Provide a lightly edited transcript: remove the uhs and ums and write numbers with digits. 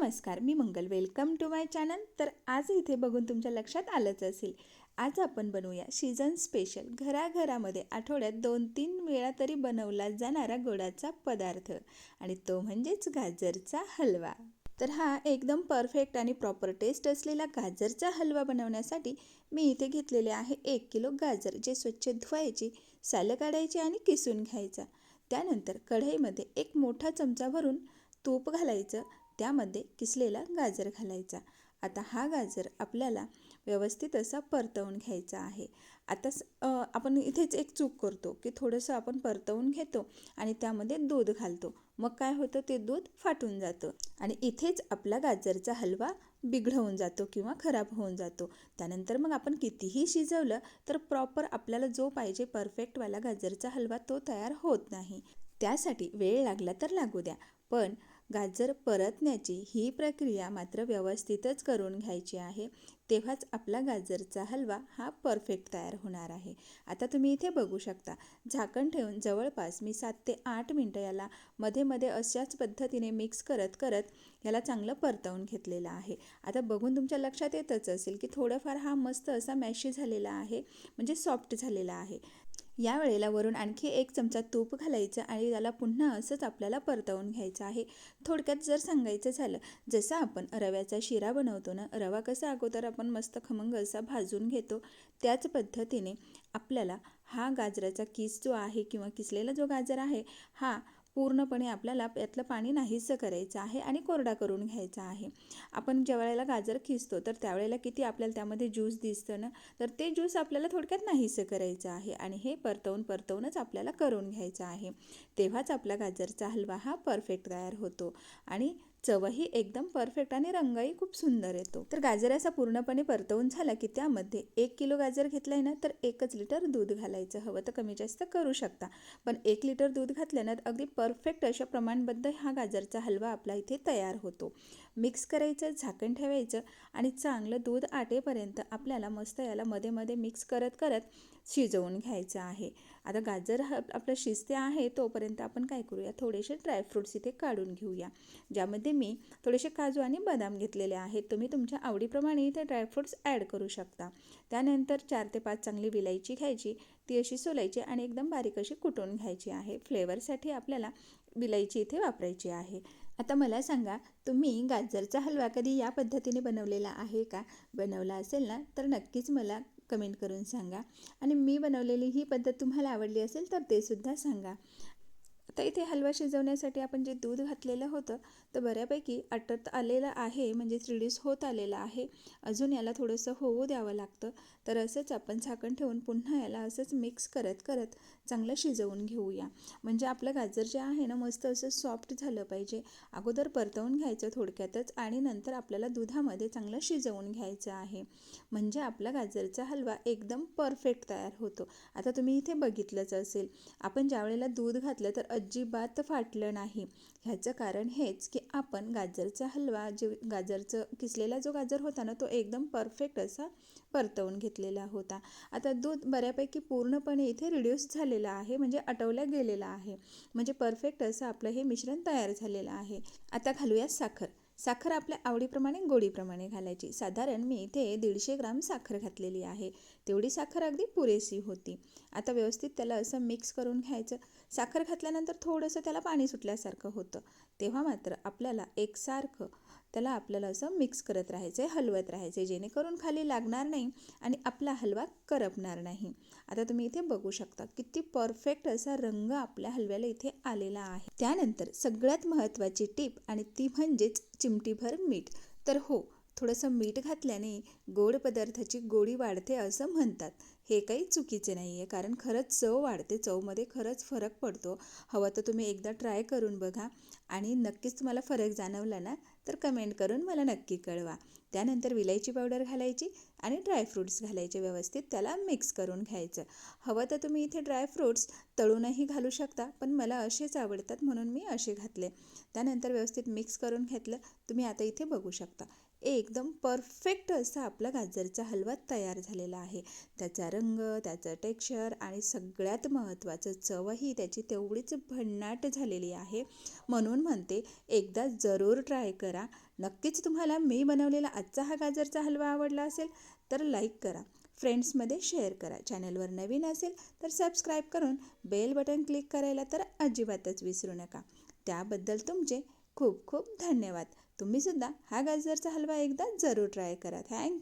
नमस्कार, मी Mangal. Welcome to my channel. तर आज इथे बघून तुमच्या लक्षात आलंच असेल, आज आपण बनवूया सीझन स्पेशल घराघरामध्ये आठवड्यात 2-3 वेळा तरी बनवला जाणारा गोडाचा पदार्थ, आणि तो म्हणजेच गाजरचा हलवा. तर हा एकदम परफेक्ट आणि प्रॉपर टेस्ट असलेला गाजरचा हलवा बनवण्यासाठी मी इथे घेतलेले आहे 1 किलो गाजर, जे स्वच्छ धुवायचे, सालं काढायचे आणि किसून घ्यायचा. त्यानंतर कढईमध्ये एक मोठा चमचा भरून तूप घालायचं, त्यामध्ये किसलेला गाजर घालायचा. आता हा गाजर आपल्याला व्यवस्थित असा परतवून घ्यायचा आहे. आता आपण इथेच एक चूक करतो की थोडंसं आपण परतवून घेतो आणि त्यामध्ये दूध घालतो. मग काय होतं, ते दूध फाटून जातं आणि इथेच आपला गाजरचा हलवा बिघडवून जातो किंवा खराब होऊन जातो. त्यानंतर मग आपण कितीही शिजवलं तर प्रॉपर आपल्याला जो पाहिजे परफेक्टवाला गाजरचा हलवा तो तयार होत नाही. त्यासाठी वेळ लागला तर लागू द्या, पण गाजर परतण्याची ही प्रक्रिया मात्र व्यवस्थितच करून घ्यायची आहे. तेव्हाच आपला गाजरचा हलवा हा परफेक्ट तयार होणार आहे. आता तुम्ही इथे बघू शकता, झाकण ठेवून जवळपास मी 7 ते 8 मिनटं याला मध्ये मध्ये अशाच पद्धतीने मिक्स करत करत याला चांगलं परतवून घेतलेलं आहे. आता बघून तुमच्या लक्षात येतच असेल की थोडाफार हा मस्त असा मॅशी झालेला आहे, म्हणजे सॉफ्ट झालेला आहे. या वेळेला वरून आणखी 1 चमचा तूप घालायचं आणि त्याला पुन्हा असंच आपल्याला परतवून घ्यायचं आहे. थोडक्यात जर सांगायचं झालं, जसं आपण रव्याचा शिरा बनवतो ना, रवा कसा अगोदर आपण मस्त खमंग असा भाजून घेतो, त्याच पद्धतीने आपल्याला हा गाजराचा किस जो आहे किंवा किसलेला जो गाजर आहे, हा पूर्णपणे आपल्याला यातलं पाणी नाहीसं करायचं आहे आणि कोरडा करून घ्यायचा आहे. आपण ज्या वेळेला गाजर खिसतो तर त्यावेळेला किती आपल्याला त्यामध्ये ज्यूस दिसतं ना, तर ते ज्यूस आपल्याला थोडक्यात नाहीसं करायचं आहे आणि हे परतवूनच आपल्याला करून घ्यायचं आहे. तेव्हाच आपला गाजरचा हलवा हा परफेक्ट तयार होतो आणि चवही एकदम परफेक्ट आणि रंगही खूप सुंदर येतो. तर गाजर असा पूर्णपणे परतवून झाला की त्यामध्ये 1 किलो गाजर घेतलं आहे ना, तर 1 लिटर दूध घालायचं. हवं तर कमी जास्त करू शकता, पण 1 लिटर दूध घातल्यानं अगदी परफेक्ट अशा प्रमाणबद्ध हा गाजरचा हलवा आपला इथे तयार होतो. मिक्स करायचं, झाकण ठेवायचं आणि चांगलं दूध आटेपर्यंत आपल्याला मस्त याला मध्ये मध्ये मिक्स करत करत शिजवून घ्यायचं आहे. आता गाजर आपलं शिजते आहे तोपर्यंत आपण काय करूया, थोडेसे ड्रायफ्रूट्स इथे काढून घेऊया, ज्यामध्ये मी थोडेसे काजू आणि बदाम घेतलेले आहेत. तुम्ही तुमच्या आवडीप्रमाणे इथे ड्रायफ्रूट्स ॲड करू शकता. त्यानंतर 4 ते 5 चांगली विलायची घ्यायची, ती अशी सोलायची आणि एकदम बारीक अशी कुटून घ्यायची आहे. फ्लेवरसाठी आपल्याला विलायची इथे वापरायची आहे. आता मला सांगा, तुम्ही गाजरचा हलवा कधी या पद्धतीने बनवलेला आहे का? बनवला असेल ना, तर नक्कीच मला कमेंट करून सांगा. आणि मी बनवलेली ही पद्धत तुम्हाला आवडली असेल तर ते सुद्धा सांगा. आता इथे हलवा शिजवण्यासाठी आपण जे दूध घातलेलं होतं तर बऱ्यापैकी आटत आलेलं आहे, म्हणजे रिड्यूस होत आलेलं आहे. अजून याला थोडंसं होऊ द्यावं लागतं. तर असंच आपण झाकण ठेवून पुन्हा याला असंच मिक्स करत करत चांगलं शिजवून घेऊया. म्हणजे आपलं गाजर जे आहे ना, मस्त असं सॉफ्ट झालं पाहिजे. अगोदर परतवून घ्यायचं थोडक्यातच आणि नंतर आपल्याला दुधामध्ये चांगलं शिजवून घ्यायचं आहे, म्हणजे आपला गाजरचा हलवा एकदम परफेक्ट तयार होतो. आता तुम्ही इथे बघितलंच असेल, आपण ज्या वेळेला दूध घातलं तर अजिबात फाटलं नाही. ह्याचं कारण हेच की आपण गाजरचा हलवा, जे किसलेला जो गाजर होता ना, तो एकदम परफेक्ट असा परतवून घेतलेला होता. आता दूध बऱ्यापैकी पूर्णपणे इथे रिड्यूस झालेलं आहे, म्हणजे आटवल्या गेलेलं आहे, म्हणजे परफेक्ट असं आपलं हे मिश्रण तयार झालेलं आहे. आता घालूया साखर. साखर आपल्या आवडीप्रमाणे गोडीप्रमाणे घालायची. साधारण मी इथे 150 ग्राम साखर घातलेली आहे. तेवढी साखर अगदी पुरेशी होती. आता व्यवस्थित त्याला असं मिक्स करून घ्यायचं. साखर घातल्यानंतर थोडंसं त्याला पाणी सुटल्यासारखं होतं, तेव्हा मात्र आपल्याला एकसारखं त्याला आपल्याला असं मिक्स करत राहायचं आहे, हलवत राहायचं आहे, जेणेकरून खाली लागणार नाही आणि आपला हलवा करपणार नाही. आता तुम्ही इथे बघू शकता किती परफेक्ट असा रंग आपल्या हलव्याला इथे आलेला आहे. त्यानंतर सगळ्यात महत्त्वाची टीप, आणि ती म्हणजेच चिमटीभर मीठ. तर हो, थोडंसं मीठ घातल्याने गोड पदार्थाची गोडी वाढते असं म्हणतात. हे काही चुकीचे नाही आहे, कारण खरंच चव वाढते, चवमध्ये खरंच फरक पडतो. हवं तर तुम्ही एकदा ट्राय करून बघा आणि नक्कीच तुम्हाला फरक जाणवला ना, तर कमेंट करून मला नक्की कळवा. त्यानंतर विलायची पावडर घालायची आणि ड्रायफ्रूट्स घालायचे, व्यवस्थित त्याला मिक्स करून घ्यायचं. हवं तर तुम्ही इथे ड्रायफ्रूट्स तळूनही घालू शकता, पण मला असेच आवडतात म्हणून मी असे घातले. त्यानंतर व्यवस्थित मिक्स करून घेतलं. तुम्ही आता इथे बघू शकता, एकदम परफेक्ट असा आपला गाजरचा हलवा तयार झालेला आहे. त्याचा रंग, त्याचं टेक्स्चर आणि सगळ्यात महत्त्वाचं चवही त्याची तेवढीच भन्नाट झालेली आहे. म्हणून म्हणते, एकदा जरूर ट्राय करा. नक्कीच तुम्हाला मी बनवलेला आजचा हा गाजरचा हलवा आवडला असेल तर लाईक करा, फ्रेंड्समध्ये शेअर करा. चॅनलवर नवीन असेल तर सबस्क्राईब करून बेल बटन क्लिक करायला तर अजिबातच विसरू नका. त्याबद्दल तुमचे खूप खूप धन्यवाद. तुम्हीसुद्धा हा गाजरचा हलवा एकदा जरूर ट्राय करा. थँक्यू.